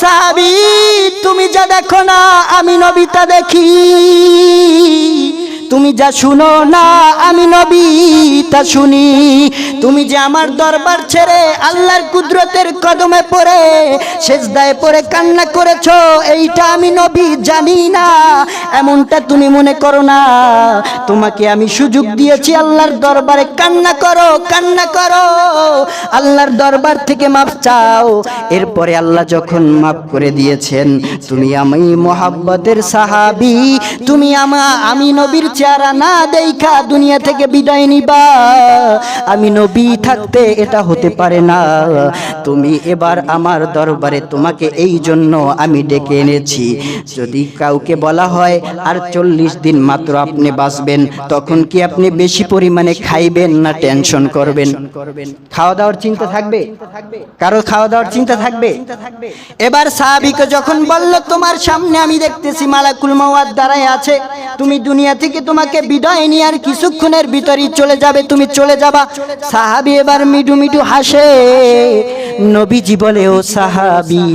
সাহাবী, তুমি যা দেখো না আমি নবী তা দেখি, তুমি যা শুনো না আমি নবী তা শুনি, তুমি যে আমার দরবার ছেড়ে আল্লাহর কুদরতের কদমে পড়ে সেজদায় পড়ে কান্না করেছো এইটা আমি নবী জানি না, এমনটা তুমি মনে করো না। তোমাকে আমি সুযোগ দিয়েছি আল্লাহর দরবারে কান্না করো, কান্না করো, আল্লাহর দরবার থেকে মাফ চাও। এরপরে আল্লাহ যখন মাফ করে দিয়েছেন, তুমি আমি মোহাব্বতের সাহাবী, তুমি আমি নবীর চেহারা না দেখা দুনিয়া থেকে বিদায় নিবা, আমি নবী থাকতে এটা হতে পারে না। তুমি এবার আমার দরবারে, তোমাকে এই জন্য আমি ডেকে এনেছি। যদি কাউকে বলা হয় আর 40 দিন মাত্র আপনি বাঁচবেন, তখন কি আপনি বেশি পরিমাণে খাইবেন না টেনশন করবেন? খাওয়া দাওয়ার চিন্তা থাকবে? কারো খাওয়া দাওয়ার চিন্তা থাকবে? এবার সাহাবীকে যখন বলল, তোমার সামনে আমি দেখতেছি মালাকুল মওত দাঁড়ায় আছে, তুমি দুনিয়া থেকে তোমাকে বিদায় নিয়ে আর কিছুক্ষণের ভিতরেই চলে যাবে, তুমি চলে যাবা। সাহাবী এবার মিঠু মিঠু হাসে। নবীজি বলে, ও সাহাবী,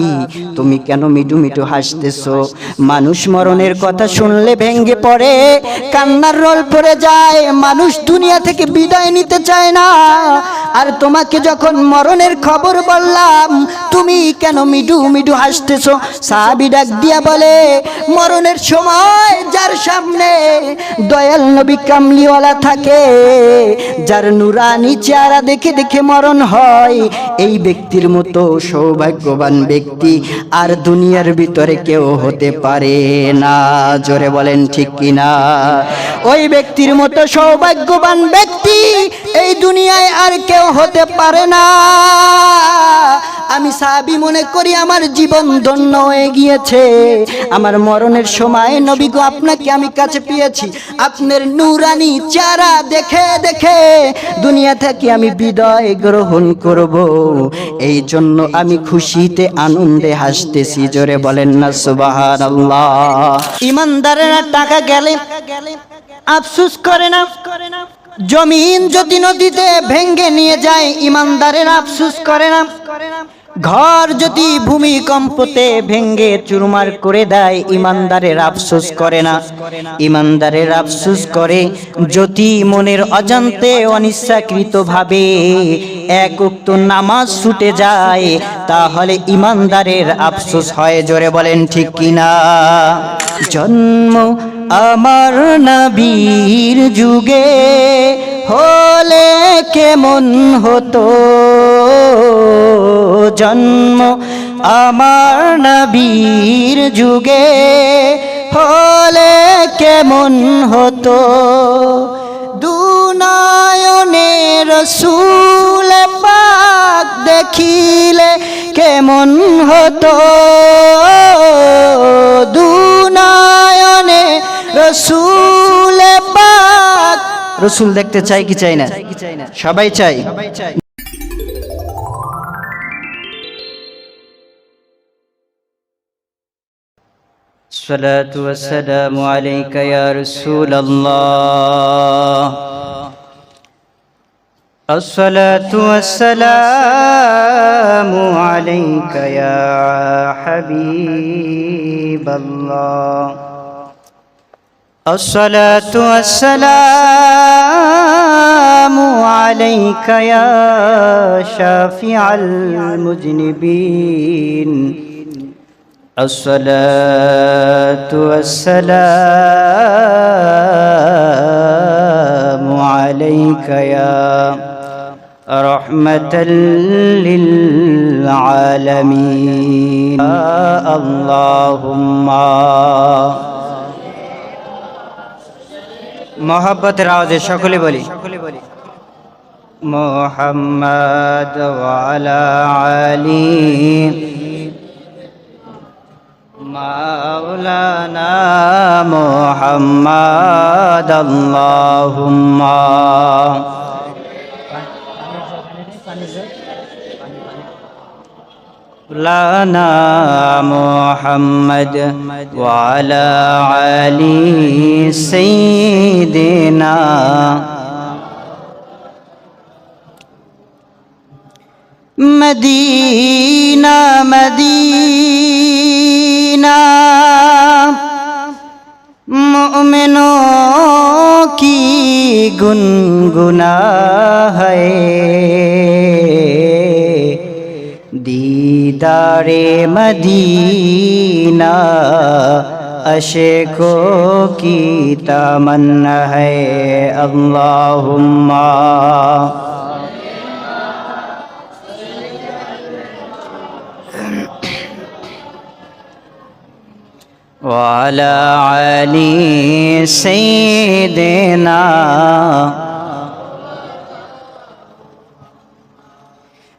তুমি কেন মিঠু মিঠু হাসতেছো? মানুষ মরণের কথা শুনলে ভেঙ্গে পড়ে, কান্নার রোল পড়ে যায়, মানুষ দুনিয়া থেকে বিদায় নিতে চায় না। আর তোমাকে যখন মরণের খবর বললাম, তুমি কেন মিঠু মিঠু হাসতেছো? সাহাবী ডাক দিয়া বলে, মরণের সময় যার সামনে দয়াল নবী কামলিওয়ালা থাকে, যার নুরানি চেহারা দেখে দেখে মরণ হয়, এই ব্যক্তির মতো সৌভাগ্যবান ব্যক্তি আর দুনিয়ার ভিতরে কেউ হতে পারে না। জোরে বলেন ঠিক কিনা? ওই ব্যক্তির মতো সৌভাগ্যবান ব্যক্তি এই দুনিয়ায় আর কেউ হতে পারে না। আমি সাহাবী মনে করি আমার জীবন ধন্য হয়ে গিয়েছে। আমার মরণের সময় নবী গো আপনাকে আমি কাছে পেয়েছি, আপনার নূরানি চেহারা দেখে দেখে দুনিয়া থেকে আমি বিদায় গ্রহণ করব, এই জন্য আমি খুশিতে আনন্দে হাসতেছি। জোরে বলেন না সুবহানাল্লাহ। ইমানদারেরা টাকা গেলে আফসোস করে না, জমিন যদি নদীতে ভেঙ্গে নিয়ে যায় ইমানদারেরা আফসোস করে না, ঘর যদি ভূমিকম্পতে ভেঙ্গে চুরমার করে দেয় ইমানদারের আফসোস করে না। ইমানদারের আফসোস করে যদি মনের অজান্তে অনিচ্ছাকৃতভাবে এক ওয়াক্ত নামাজ ছুটে যায়, তাহলে ইমানদারের আফসোস হয়। জোরে বলেন ঠিক কিনা? জন্ম আমার নবীর যুগে হলে কেমন হতো, জন্ম আমার নবীর যুগে হলে কেমন হতো, দুনয়নে রাসূল পাক দেখিলে কেমন হতো, দুনয়নে রাসূল পাক। রাসূল দেখতে চাই কি চাই না? সবাই চাই। الصلاة والسلام عليك يا رسول الله، الصلاة والسلام عليك يا حبيب الله، الصلاة والسلام عليك يا شافع المذنبين، الصلاة والسلام عليك يا رحمة للعالمين، اللهم मोहब्बतेर आवाजे सकले बोली मुहम्मद वाला अली मौलाना मुहम्मद अल्लाहुम्मा लाना मुहम्मद वाला अली सय्यिदिना मदीना मदीना गुनगुना है दीदारे मदीना अशकों की तमन्ना है अल्लाहुम्मा वाला अली सैयदना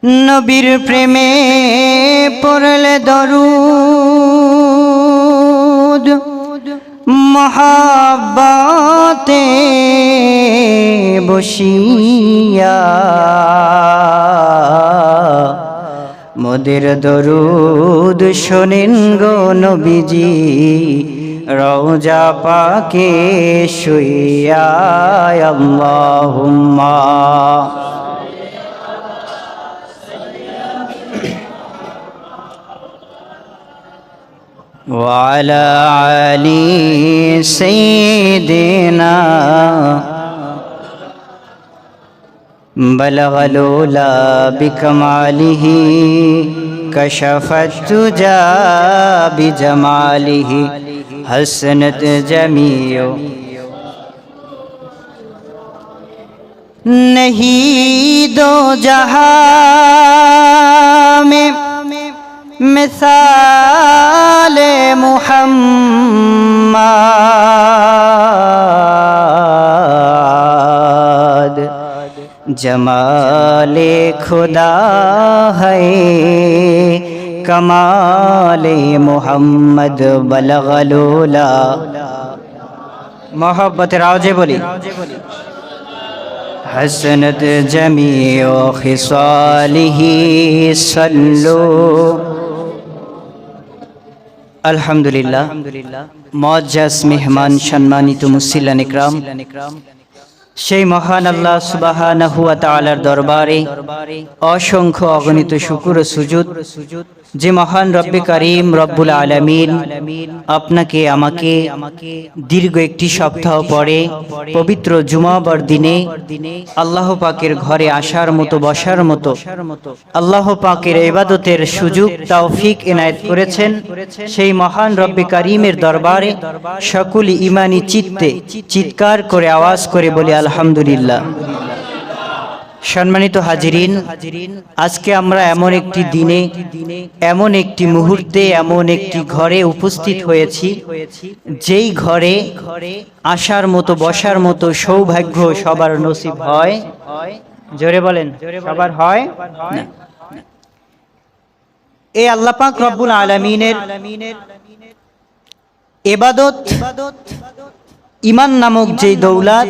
नबीर प्रेमे पड़ले दरूद मोहब्बते बसिया मोদের दरूद শোনেন গো নবীজি রওজা পাকে শুইয়া আল্লাহুম্মা وعلى علي سيدنا بلغ الأولى بكماله كشف الدجى بجماله حسنت جميع नहीं दो जहां में मिसाल मुहम्मद जमाले खुदा है कमाले मोहम्मद बलगलूला मोहब्बत राजे बोली हसनत जमीओ खिसालिही सल्लू अल्हम्दुलिल्लाह मुअज्जज मेहमान सम्मानित मुसल्लिन इकराम সেই মহান আল্লাহ সুবহানাহু ওয়া তাআলার দরবারে অসংখ্য অগণিত শুকর ও সুজুদ যে মহান রব্বে কারীম রব্বুল আলামিন আপনাকে আমাকে দীর্ঘ একটি সপ্তাহ পরে পবিত্র জুমাবার দিনে আল্লাহ পাকের ঘরে আসার মতো বসার মতো আল্লাহ পাকের ইবাদতের সুযোগ তৌফিক এনায়েত করেছেন সেই মহান রব্বে কারীমের দরবারে সকল ঈমানি চিত্তে চিৎকার করে আওয়াজ করে বলি আলহামদুলিল্লাহ। সম্মানিত হাজিরিন, আজকে আমরা এমন একটি দিনে এমন একটি মুহূর্তে এমন একটি ঘরে উপস্থিত হয়েছি যেই ঘরে আসার মতো বসার মতো সৌভাগ্য সবার নসিব হয়। জোরে বলেন, সবার হয় না? এই আল্লাহ পাক রব্বুল আলামিনের ইবাদত ঈমান নামক যে দৌলত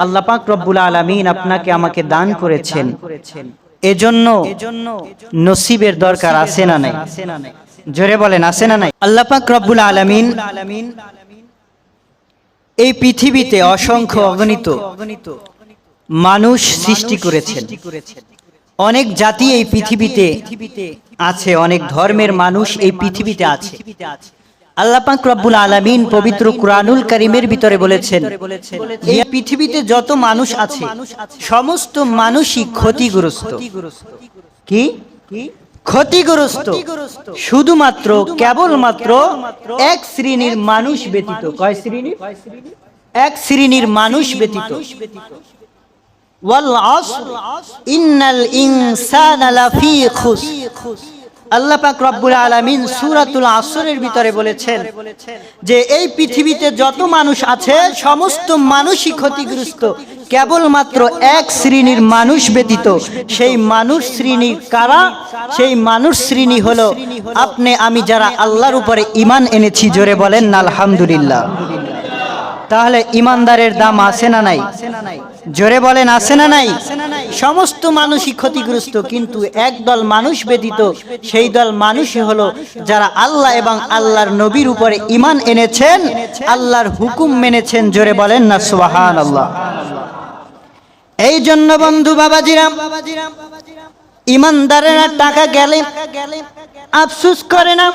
আল্লাহ পাক রব্বুল আলামিন আপনাকে আমাকে দান করেছেন, এজন্য নসিবের দরকার আছে না নাই? জোরে বলেন, আছে না নাই? আল্লাহ পাক রব্বুল আলামিন এই পৃথিবীতে অসংখ্য অগণিত মানুষ সৃষ্টি করেছেন। অনেক জাতি এই পৃথিবীতে আছে, অনেক ধর্মের মানুষ এই পৃথিবীতে আছে। আল্লাহ পাক রব্বুল আলামিন পবিত্র কুরআনুল কারীমের ভিতরে বলেছেন, এই পৃথিবীতে যত মানুষ আছে সমস্ত মানুষই ক্ষতিগ্রস্ত। কি ক্ষতিগ্রস্ত? শুধুমাত্র কেবলমাত্র এক শ্রেণীর মানুষ ব্যতীত। কয় শ্রেণীর? এক শ্রেণীর মানুষ ব্যতীত। ওয়াল আসর ইন্নাল ইনসানা লাফি খুসর। আল্লাহ পাক রব্বুল আলামিন সূরাতুল আসরের ভিতরে বলেছেন যে এই পৃথিবীতে যত মানুষ আছে সমস্ত মানুষই ক্ষতিগ্রস্ত, কেবলমাত্র এক শ্রেণীর মানুষ ব্যতীত। সেই মানুষ শ্রেণী কারা? সেই মানুষ শ্রেণী হলো আপনি আমি, যারা আল্লাহর উপরে ঈমান এনেছি। জোরে বলেন না আলহামদুলিল্লাহ। তাহলে ঈমানদারের দাম আছে না নাই? জোরে বলেন, আছে না নাই? সমস্ত মানুষই ক্ষতিগ্রস্ত, কিন্তু একদল মানুষ ব্যতীত। সেই দল মানুষই হলো যারা আল্লাহ এবং আল্লাহর নবীর উপরে ঈমান এনেছেন, আল্লাহর হুকুম মেনেছেন। জোরে বলেন না সুবহানাল্লাহ। এই জন্য বন্ধু বাবাজিরা, ঈমানদারেরা টাকা গেলে আফসোস করে না।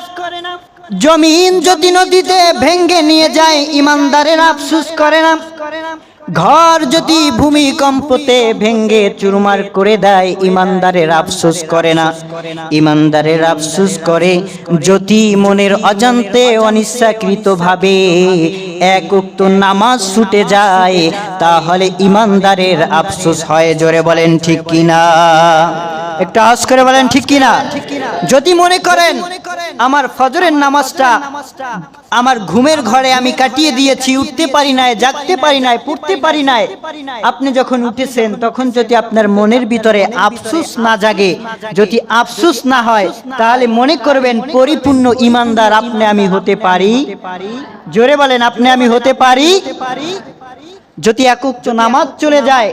জমিন যদি নদীতে ভেঙ্গে নিয়ে যায়, ঈমানদারেরা আফসোস করে না। ঘর যদি ভূমিকম্পতে ভেঙ্গে চুরমার করে দেয়, ইমানদারের আফসোস করে না। ইমানদারের আফসোস করে যদি মনের অজান্তে অনিচ্ছাকৃতভাবে এক ওয়াক্ত নামাজ ছুটে যায়, তাহলে ইমানদারের আফসোস হয়। জোরে বলেন ঠিক কিনা? একটা আওয়াজ করে বলেন ঠিক কিনা? যদি মনে করেন আমার ফজরের নামাজটা আমার ঘুমের ঘরে আমি কাটিয়ে দিয়েছি, উঠতে পারি নাই, জাগতে পারি নাই, পড়তে পারি নাই, আপনি যখন উঠেছেন তখন যদি আপনার মনের ভিতরে আফসোস না জাগে, যদি আফসোস না হয়, তাহলে মনে করবেন পরিপূর্ণ ইমানদার আপনি আমি হতে পারি। জোরে বলেন আপনি আমি হতে পারি। যদি এক ওয়াক্ত নামাজ চলে যায়,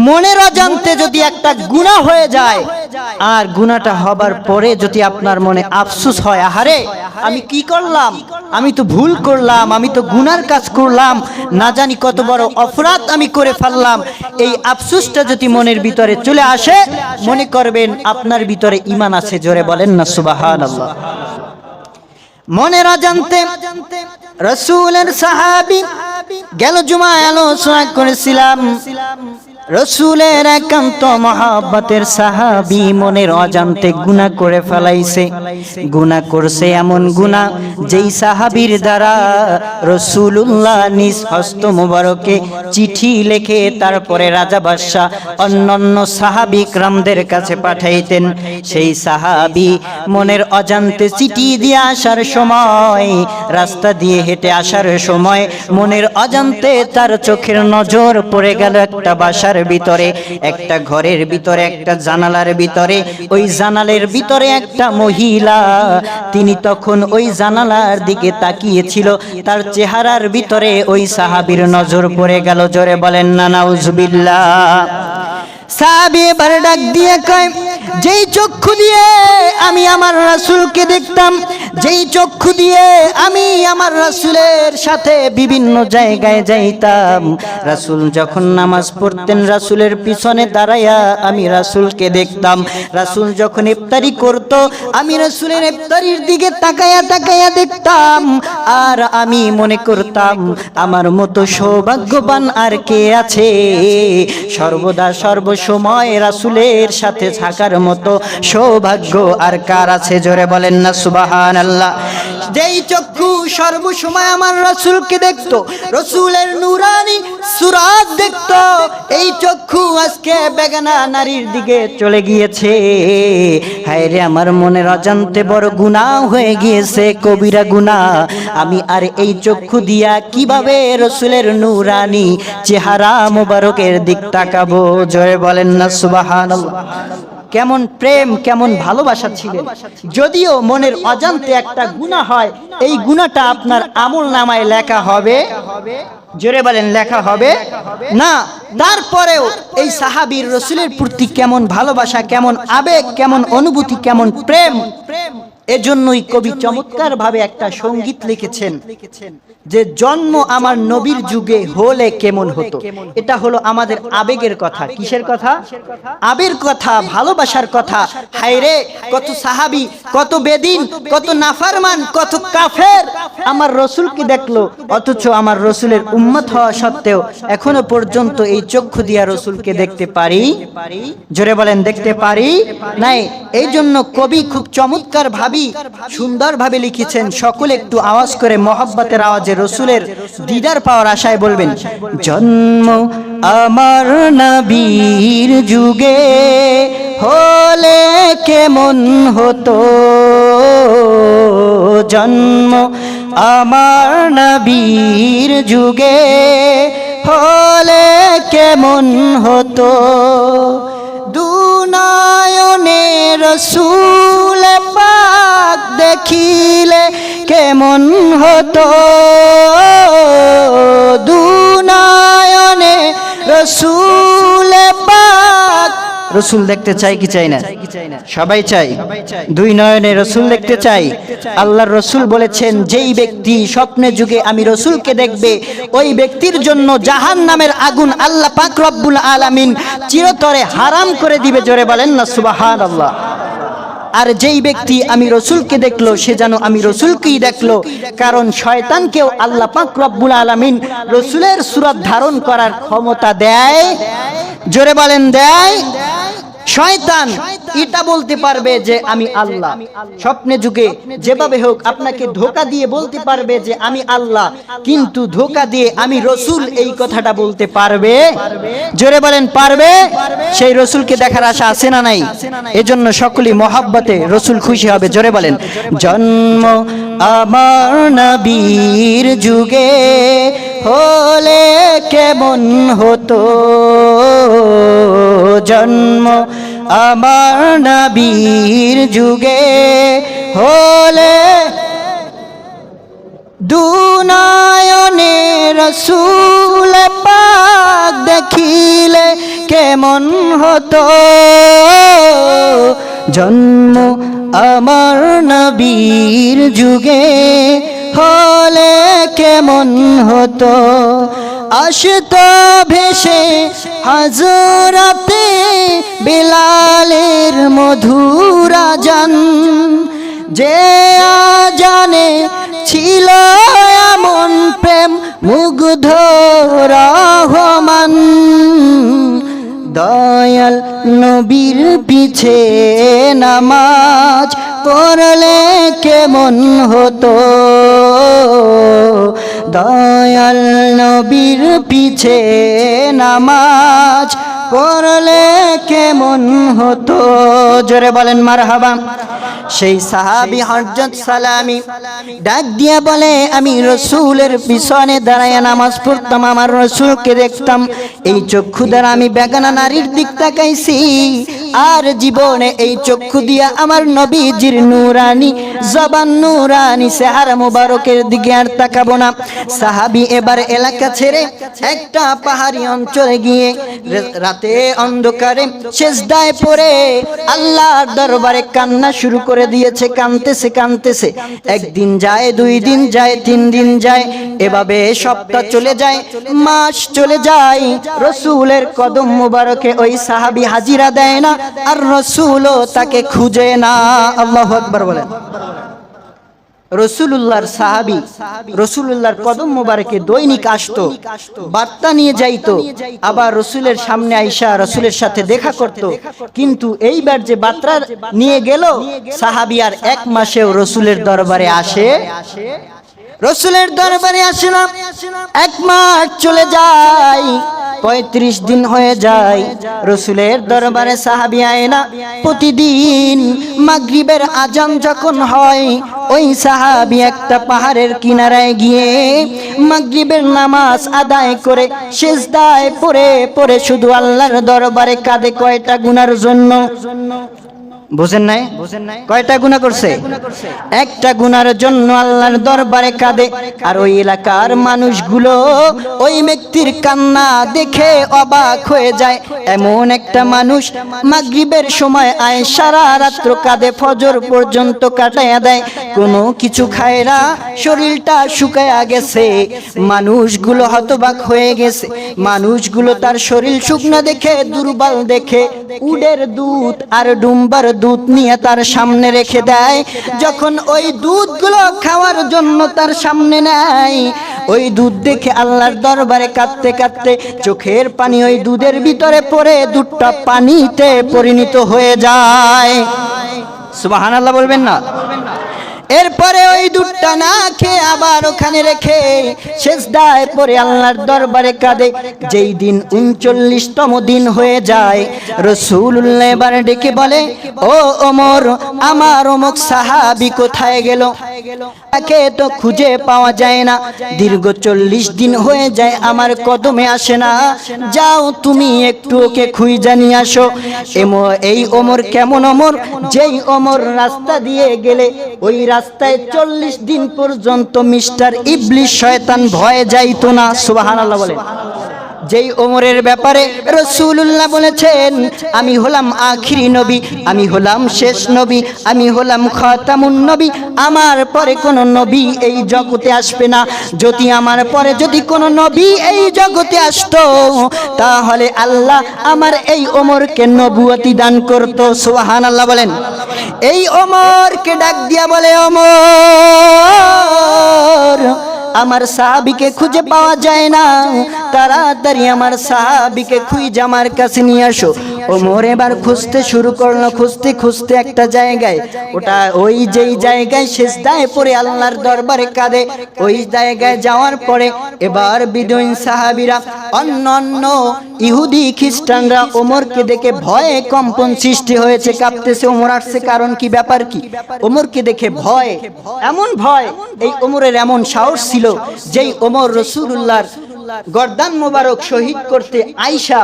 মনের অজান্তে যদি একটা গুনাহ হয়ে যায়, আর গুনাহটা হবার পরে যদি আপনার মনে আফসোস হয়, আহারে আমি কি করলাম, আমি তো ভুল করলাম, আমি তো গুনার কাজ করলাম, না জানি কত বড় অপরাধ আমি করে ফেললাম, এই আফসোসটা যদি মনের ভিতরে চলে আসে, মনে করবেন আপনার ভিতরে ঈমান আছে। জোরে বলেন না সুবহানাল্লাহ। মনের অজান্তে রাসূলের সাহাবী গেল জুমায় আলোচনা করেছিলাম, রাসূলের একান্ত মহব্বতের সাহাবী মনের অজান্তে গুনাহ করে ফেলাইছে। গুনাহ করছে এমন গুনাহ যেই সাহাবীর দ্বারা রাসূলুল্লাহ নিজ হস্ত মুবারকে চিঠি লিখে তারপরে রাজা বাদশা অন্যান্য সাহাবী کرامদের কাছে পাঠাইতেন। সেই সাহাবী মনের অজান্তে চিঠি দিয়ে আসার সময়, রাস্তা দিয়ে হেঁটে আসার সময় মনের অজান্তে তার চোখের নজর পড়ে গেল একটা বাসার ভিতরে, একটা ঘরের ভিতরে, একটা জানালার ভিতরে। ওই জানালার ভিতরে একটা মহিলা, তিনি তখন ওই জানালার দিকে তাকিয়েছিল, তার চেহারার ভিতরে ওই সাহাবীর নজর পড়ে গেল। জোরে বলেন না নাউজুবিল্লাহ। সাহাবী এবার ডাক দিয়ে কয়, যেই চক্ষু দিয়ে আমি আমার রাসূলকে দেখতাম, যেই চক্ষু দিয়ে আমি আমার রাসূলের সাথে বিভিন্ন জায়গায় যাইতাম, রাসূল যখন নামাজ পড়তেন রাসূলের পিছনে দাঁড়ায়া আমি রাসূলকে দেখতাম, রাসূল যখন ইফতারি করত আমি রাসূলের ইফতারির দিকে তাকায়া তাকায়া দেখতাম, আর আমি মনে করতাম আমার মতো সৌভাগ্যবান আর কে আছে, সর্বদা সর্বসময় রাসূলের সাথে থাকার মতো সৌভাগ্য আর কার আছে? জোরে বলেন না সুবহানাল্লাহ। যেই চক্ষু সর্বসময় আমার রাসূলকে দেখতো, রাসূলের নূরানি সুরাত দেখতো, এই চক্ষু আজকে বেগানা নারীর দিকে চলে গিয়েছে। হায় রে, আমার মনের অজান্তে বড় গুনাহ হয়ে গিয়েছে, কবিরা গুনাহ। আমি আর এই চক্ষু দিয়া কিভাবে রাসূলের নূরানি চেহারা মোবারকের দিক তাকাবো? জয় বলেন না সুবহানাল্লাহ। কেমন প্রেম, কেমন ভালোবাসা ছিলেন। যদিও মনের অজান্তে একটা গুনাহ হয়, এই গুনাহটা আপনার আমল নামায় লেখা হবে, জোরে বলেন লেখা হবে না। তারপরেও এই সাহাবীর রাসূলের প্রতি কেমন ভালোবাসা, কেমন আবেগ, কেমন অনুভূতি, কেমন প্রেম, এজন্যই কবি চমৎকার ভাবে একটা সঙ্গীত লিখেছেন যে জন্ম আমার নবীর যুগে হলে কেমন হতো। এটা হলো আমাদের আবেগের কথা। কিসের কথা? আবেগের কথা, ভালোবাসার কথা। হায়রে, কত সাহাবী, কত বেদিন, কত নাফরমান, কত কাফের আমার রাসূলকে দেখলো, অথচ আমার রাসূলের উম্মত হওয়া সত্ত্বেও এখনো পর্যন্ত এই চক্ষু দিয়া রাসূলকে দেখতে পারি? জোরে বলেন, দেখতে পারি নাই। এই জন্য কবি খুব চমৎকার ভাবে, সুন্দর ভাবে লিখেছেন। সকলে একটু আওয়াজ করে মহব্বতের আওয়াজে রাসূলের দিদার পাওয়ার আশায় বলবেন, জন্ম আমার নবীর যুগে হলে কেমন হতো, জন্ম আমার নবীর যুগে হলে কেমন হতো, দুনয়নে রাসূল পাক দেখিলে কেমন হতো, দুনয়নে রাসূল পাক। রাসূল দেখতে চাই কি চাই না? সবাই চাই। দুই নয়নে রাসূল দেখতে চাই। আল্লাহর রাসূল বলেছেন, যেই ব্যক্তি স্বপ্নে যুগে আমি রাসূলকে দেখবে, ওই ব্যক্তির জন্য জাহান্নামের আগুন আল্লাহ পাক রব্বুল আলামিন চিরতরে হারাম করে দিবে। জোরে বলেন না সুবহানাল্লাহ। আর যেই ব্যক্তি আমি রসুলকে দেখলো সে যেন আমি রসুলকেই দেখলো, কারণ শয়তানকেও আল্লাহ পাক রব্বুল আলামিন রসুলের সূরত ধারণ করার ক্ষমতা দেয়। জোরে বলেন দেয়। শয়তান এটা বলতে পারবে যে আমি আল্লাহ, স্বপ্নে যুগে যেভাবে হোক আপনাকে ধোঁকা দিয়ে বলতে পারবে যে আমি আল্লাহ, কিন্তু ধোঁকা দিয়ে আমি রসুল এই কথাটা বলতে পারবে? জোরে বলেন পারবে। সেই রসুলকে দেখার আশা আছে না নাই? এজন্য সকলেই মহব্বতে রসুল খুশি হবে। জোরে বলেন জন্ম আমার নবীর যুগে হলে কেমন হতো, জন্ম আমার নবীর যুগে হলে দুনয়নে রসুল পাক দেখিলে কেমন হতো, জন্ম আমার নবীর যুগে হলে কেমন হতো। আসতো ভেসে হযরতে বিলালের মধুর আযান, যে আযানে ছিল এমন প্রেম মুগ্ধ রহমান, দয়াল নবীর পিছে নামাজ পড়লে কেমন হতো, দয়াল নবীর পিছে নামাজ পড়লে কেমন হতো। জোরে বলেন মারহাবা। সেই সাহাবী হযরত সালামি ডাক দিয়া বলে আমি রসুলের পিছনে দাঁড়ায় নামাজ পড়তাম, আমার রসুলকে দেখতাম, এই চক্ষু দ্বারা আমি বেগানা নারীর দিক তাকাইছি, আর জীবনে এই চক্ষু দিয়া আমার নবীজির নূরানি জবান নূরানি চেহারা মুবারকের দিকে আর তাকাবো না। সাহাবী এবার এলাকা ছেড়ে একটা পাহাড়ি অঞ্চলে গিয়ে রাতে অন্ধকারে সিজদায় পড়ে আল্লাহর দরবারে কান্না শুরু করে দিয়েছে। কাঁদতেছে কাঁদতেছে, একদিন যায়, 2 দিন যায়, 3 দিন যায়, এভাবে সপ্তাহ চলে যায়, মাস চলে যায়, রসুলের কদম মুবারকে ওই সাহাবী হাজিরা দেয় না, আর রসুলও তাকে খুঁজে না। আল্লাহু আকবার বলেন। রসুলুল্লাহর সাহাবী রসুলুল্লাহর কদম মুবারকে দৈনিক আসতো, বার্তা নিয়ে যাইতো, আবার রসুলের সামনে আইসা রসুলের সাথে দেখা করত, কিন্তু এইবার যে বার্তা নিয়ে গেল সাহাবী আর 1 মাসেও রসুলের দরবারে আসে, রসুলের দরবারে আসে না। 1 মাস চলে যায়, 35 দিন হয়ে যায়, রসুলের দরবারে সাহাবী আয় না। প্রতিদিন মাগরিবের আজান যখন হয়, ওই সাহাবী একটা পাহাড়ের কিনারায় গিয়ে মাগরিবের নামাজ আদায় করে সিজদায় পড়ে পড়ে শুধু আল্লাহর দরবারে কাঁদে। কয়টা গুনার জন্য? বুঝেন নাই? কয়টা গুনাহ করছে? একটা গুনার জন্য আল্লাহর দরবারে কাঁদে। আর ওই এলাকার মানুষগুলো ওই ব্যক্তির কান্না দেখে অবাক হয়ে যায়। এমন একটা মানুষ মাগরিবের সময় আয়, সারা রাত্র কাঁদে, ফজর পর্যন্ত কাটায়া দেয়, কোনো কিছু খায় না, শরীরটা শুকায়া গেছে। মানুষগুলো হতবাক হয়ে গেছে। মানুষগুলো তার শরীর শুকনা দেখে, দুর্বল দেখে, উটের দুধ আর ডুম্বার দুধ নিয়ে তার সামনে রেখে দেয়। যখন ওই দুধগুলো খাওয়ার জন্য তার সামনে নেয়, ওই দুধ দেখে আল্লাহর দরবারে কাঁদতে কাঁদতে চোখের পানি ওই দুধের ভিতরে পড়ে দুধটা পানিতে পরিণত হয়ে যায়। সুবহানাল্লাহ বলবেন না? এরপরে ওই দুধটা না খেয়ে আবার ওখানে রেখে সিজদায় পড়ে আল্লাহর দরবারে কাঁদে। যেই দিন 39তম দিন হয়ে যায়, রাসূলুল্লাহ এবার ডেকে বলে, ও ওমর, আমার অমুক সাহাবী কোথায় গেল? তাকে তো খুঁজে পাওয়া যায় না, দীর্ঘ 40 দিন হয়ে যায়, আমার কদমে আসে না, যাও তুমি একটু ওকে খুঁজে নিয়ে আসো। এই ওমর কেমন ওমর? যেই ওমর রাস্তা দিয়ে গেলে ওই রাস্তায় 40 দিন পর্যন্ত মিস্টার ইবলিস শয়তান ভয়ে যাইতো না। সুবহানাল্লাহ বলেন। যেই ওমরের ব্যাপারে রাসূলুল্লাহ বলেছেন আমি হলাম আখিরি নবী, আমি হলাম শেষ নবী, আমি হলাম খাতামুন নবী, আমার পরে কোনো নবী এই জগতে আসবে না। যদি আমার পরে যদি কোনো নবী এই জগতে আসতো তাহলে আল্লাহ আমার এই ওমরকে নবুয়তি দান করত। সুবহানাল্লাহ বলেন। এই ওমরকে ডাক দিয়া বলে ওমর আমার সাহাবীকে খুঁজে পাওয়া যায় না, তাড়াতাড়ি আমার সাহাবীকে খুঁজে আমার কাছে নিয়ে আসো। ওমর এবার খুঁজতে শুরু করলো, খুঁজতে খুঁজতে একটা জায়গায়, ওটা ওই যেই জায়গায় সিজদায় পড়ে আল্লাহর দরবারে কাঁদে, ওই জায়গায় যাওয়ার পরে এবার বিদুইন সাহাবীরা অন্যান্য ইহুদি খ্রিস্টানরা ওমরকে দেখে ভয়ে কম্পন সৃষ্টি হয়েছে, কাঁপতেছে। ওমর আসছে, কারণ কি, ব্যাপার কি? ওমরকে দেখে ভয়, এমন ভয়, এই ওমরের এমন সাহস ছিল যেই ওমর রাসূলুল্লাহর গর্দান মোবারক শহীদ করতে আয়েশা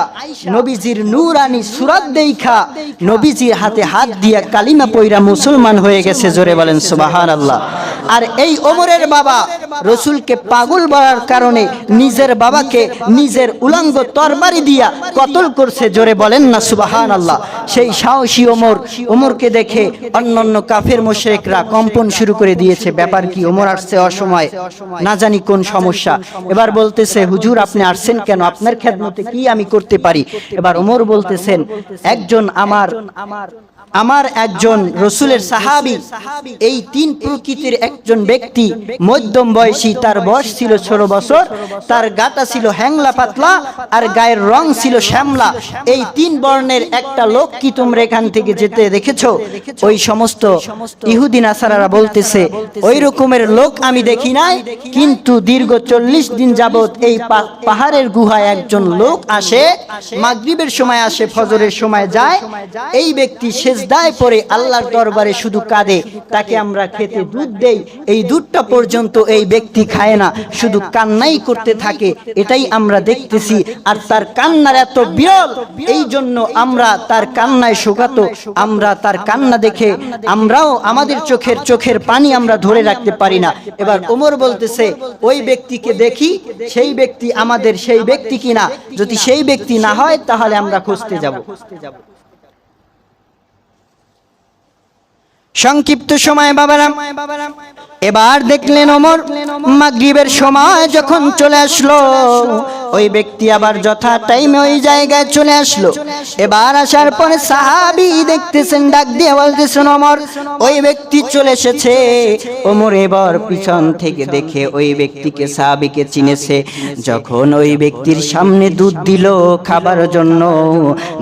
নবীজির নূরানি সুরাত দেখা নবীজির হাতে হাত দিয়া কালিমা পয়রা মুসলমান হয়ে গেছে। জোরে বলেন সুবহানাল্লাহ। আর এই ওমরের বাবা রাসূলকে পাগল বলার কারণে নিজের বাবাকে নিজের উলঙ্গ তরবারি দিয়া কতল করছে। জোরে বলেন না সুবহানাল্লাহ। সেই সাহসী ওমরকে দেখে অন্যান্য কাফের মুশরিকরা কম্পন শুরু করে দিয়েছে। ব্যাপার কি? ওমর আসছে অসময়, না জানি কোন সমস্যা। এবার বলতেছে হুজুর আপনি আসছেন কেন, আপনার খেদমতে কি আমি করতে পারি? এবার ওমর বলতেছেন একজন আমার একজন রাসূলের সাহাবী, এই তিন প্রকৃতির একজন ব্যক্তি, মধ্যম বয়সী, তার বয়স ছিল 16 বছর, তার গাটা ছিল হ্যাংলা পাতলা আর গায়ের রং ছিল শ্যামলা। এই তিন বর্ণের একটা লোক কি তোমরা এখান থেকে যেতে দেখেছো? ওই সমস্ত ইহুদি নাসারারা বলতেছে ওই রকমের লোক আমি দেখি নাই, কিন্তু দীর্ঘ 40 দিন যাবত এই পাহাড়ের গুহায় একজন লোক আসে, মাগরিবের সময় আসে, ফজরের সময় যায়। এই ব্যক্তি সিজদায় পড়ে আল্লাহর দরবারে শুধু কাঁদে, তাকে আমরা খেতে দুধ দেই, এই দুধটা পর্যন্ত এই ব্যক্তি খায় না, শুধু কান্নাই করতে থাকে, এটাই আমরা দেখতেছি। আর তার কান্নার এত বিরল, এই জন্য আমরা তার কান্নায় শোকাতো, আমরা তার কান্না দেখে আমরাও আমাদের চোখের পানি আমরা ধরে রাখতে পারি না। এবার ওমর বলতেছে ওই ব্যক্তিকে দেখি, সেই ব্যক্তি আমাদের সেই ব্যক্তি কিনা, যদি সেই ব্যক্তি না হয় তাহলে আমরা খুঁজতে যাব। সংক্ষিপ্ত সময় বাবারা, এবার দেখলেন ওমর মাগরিবের সময় যখন চলে আসলো, ওই ব্যক্তি আবার যথা টাইমে ওই জায়গায় চলে আসলো। এবার আসার পরে সাহাবী দেখতেছেন, ডাক দিয়ে বলতেছেন ওমর ওই ব্যক্তি চলে এসেছে। ওমর এবার পিছন থেকে দেখে ওই ব্যক্তিকে, সাহাবীকে চিনেছে। যখন ওই ব্যক্তির সামনে দুধ দিল খাবার জন্য,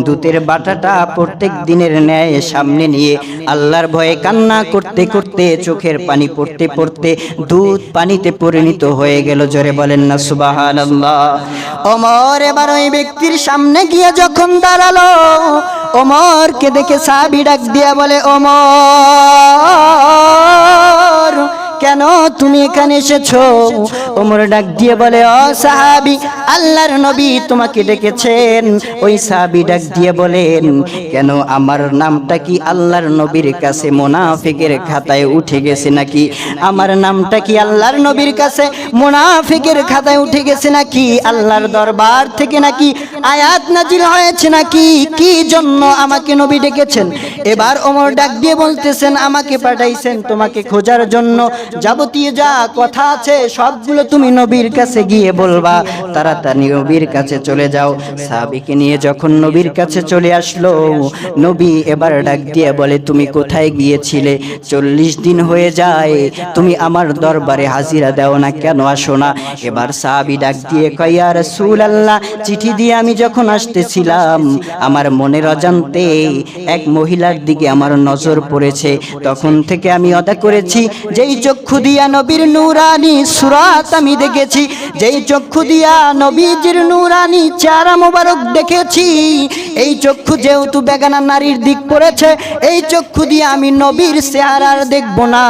দুধের বাটাটা প্রত্যেক দিনের ন্যায় সামনে নিয়ে আল্লাহর ভয়ে কান্না করতে করতে চোখের পানি পড়তে পড়তে দুধ পানিতে পরিণত হয়ে গেল। জোরে বলেন না সুবহানাল্লাহ। ওমর এবার ওই ব্যক্তির সামনে গিয়ে যখন দাঁড়ালো, ওমরকে দেখে সাহাবী ডাক দিয়া বলে ওমর কেন তুমি এখানে এসেছো? ওমর ডাক দিয়ে বলে ও সাহাবী, আল্লাহর নবী তোমাকে ডেকেছেন। ওই সাহাবী ডাক দিয়ে বলেন কেন, আমার নামটা কি আল্লাহর নবীর কাছে মুনাফিকের খাতায় উঠে গেছে নাকি? আমার নামটা কি আল্লাহর নবীর কাছে মুনাফিকের খাতায় উঠে গেছে নাকি? আল্লাহর দরবার থেকে নাকি আয়াত নাজিল হয়েছে নাকি? কি জন্য আমাকে নবী ডেকেছেন? এবার ওমর ডাক দিয়ে বলতেছেন আমাকে পাঠাইছেন তোমাকে খোঁজার জন্য, যাবতীয় যা কথা আছে সবগুলো তুমি নবীর কাছে গিয়ে বলবা, তাড়াতাড়ি নবীর কাছে চলে যাও। সাহাবীকে নিয়ে যখন নবীর কাছে চলে আসলো, নবী এবার ডাক দিয়ে বলে তুমি কোথায় গিয়েছিলে? 40 দিন হয়ে যায় তুমি আমার দরবারে হাজিরা দাও না, কেন আসো না? এবার সাহাবী ডাক দিয়ে কয় ইয়া রাসূলুল্লাহ, চিঠি দিয়ে আমি যখন আসতেছিলাম আমার মনের অজান্তে এক মহিলার দিকে আমার নজর পড়েছে, তখন থেকে আমি অদা করেছি, যেই চক্ষু দিয়া নবীর নূরানি সুরাত আমি দেখেছি, যেই চক্ষু দিয়া নবীজির নূরানি চেহারা মোবারক দেখেছি, এই চক্ষু যেহেতু বেগানা নারীর দিক পড়েছে, এই চক্ষু দিয়ে আমি নবীর চেহারা দেখব না।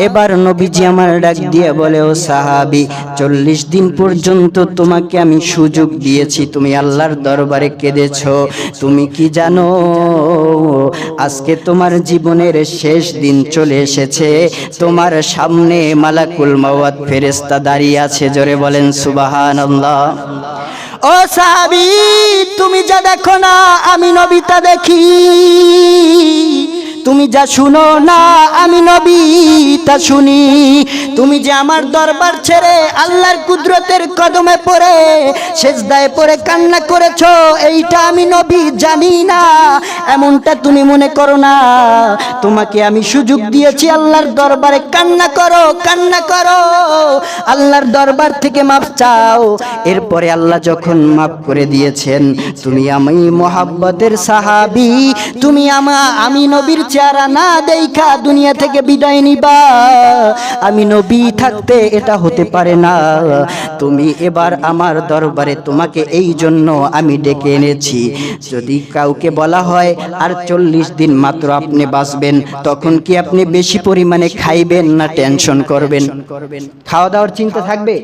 এবার নবীজি আমার ডাক দিয়ে বলে ও সাহাবী, 40 দিন পর্যন্ত তোমাকে আমি সুযোগ দিয়েছি, তুমি আল্লাহর দরবারে কেঁদেছো, তুমি কি জানো আজকে তোমার জীবনের শেষ দিন চলে এসেছে, তোমার সামনে মালাকুল মাওয়াত ফেরেশতা দাঁড়িয়ে আছে। জোরে বলেন সুবহানাল্লাহ। ও সাহাবী, তুমি যা দেখো না আমি নবী তা দেখি, তুমি যা শুনো না আমি নবী তা শুনি। তুমি যে আমার দরবার ছেড়ে আল্লাহর কুদরতের কদমে পড়ে সেজদায় পড়ে কান্না করেছো, এইটা আমি নবী জানি না এমনটা তুমি মনে করো না। তোমাকে আমি সুযোগ দিয়েছি আল্লাহর দরবারে কান্না করো, কান্না করো, আল্লাহর দরবার থেকে মাপ চাও। এরপরে আল্লাহ যখন মাপ করে দিয়েছেন, তুমি আমি মোহাব্বতের সাহাবী, তুমি আমি নবীর চেহারা না দেখা দুনিয়া থেকে বিদায় নিবা। আমি নবী থাকতে এটা হতে পারে না। তুমি এবার আমার দরবারে, তোমাকে এই জন্য আমি ডেকে এনেছি। যদি কাউকে বলা হয় আর 40 দিন মাত্র আপনি বাঁচবেন, তখন কি আপনি বেশি পরিমাণে খাইবেন না টেনশন করবেন? খাওয়া দাওয়ার চিন্তা থাকবে?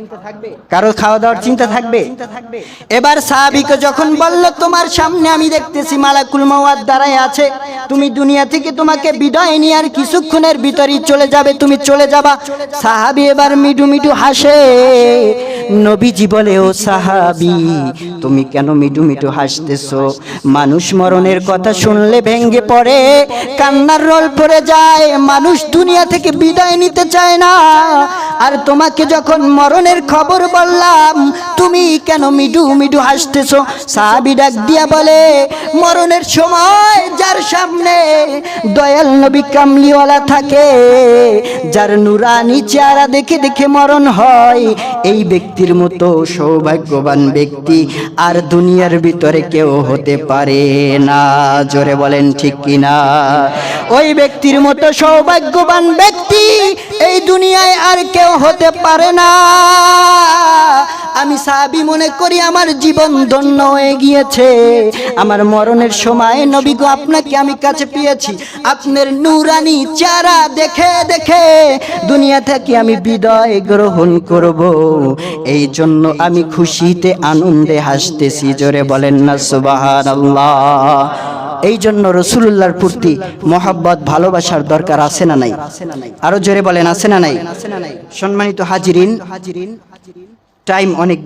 কারো খাওয়া দাওয়ার চিন্তা থাকবে? এবার সাহাবীকে যখন বলল, তোমার সামনে আমি দেখতেছি মালাকুল মওত দাঁড়ায় আছে, তুমি দুনিয়া থেকে তোমাকে বিদায় নিয়ে আর কিছুক্ষণের ভিতরেই চলে যাবে, তুমি চলে যাবা। সাহাবী এবার মিডু মিডু হাসে। নবীজি বলে, ও সাহাবী, তুমি কেন মিডু মিডু হাসতেছো? মানুষ মরণের কথা শুনলে ভেঙ্গে পড়ে, কান্নার রোল পড়ে যায়, মানুষ দুনিয়া থেকে বিদায় নিতে চায় না। আর তোমাকে যখন মরণের খবর বললাম, তুমি কেন মিডু মিডু হাসতেছো? সাহাবী ডাক দিয়া বলে, মরণের সময় যার সামনে দয়াল নবী কামলিওয়ালা থাকে, যার নুরানি চেহারা দেখে দেখে মরণ হয়, এই ব্যক্তির মতো সৌভাগ্যবান ব্যক্তি আর দুনিয়ার ভিতরে কেউ হতে পারে না। জোরে বলেন ঠিক কিনা? ওই ব্যক্তির মতো সৌভাগ্যবান ব্যক্তি এই দুনিয়ায় আর কেউ হতে পারে না। আমি সাহাবী মনে করি আমার জীবন ধন্য হয়ে গিয়েছে। আমার মরণের সময় নবী গো, আপনাকে আমি কাছে পেয়েছি, আপনার নূরানি চেহারা দেখে দেখে দুনিয়া থেকে আমি বিদায় গ্রহণ করব, এই জন্য আমি খুশিতে আনন্দে হাসতেছি। জোরে বলেন না সুবহানাল্লাহ। এই জন্য রাসূলুল্লাহর প্রতি মহব্বত ভালোবাসার দরকার আছে না নাই? আরো জোরে বলেন আছে না নাই? সম্মানিত হাজিরিন, টাইম অনেক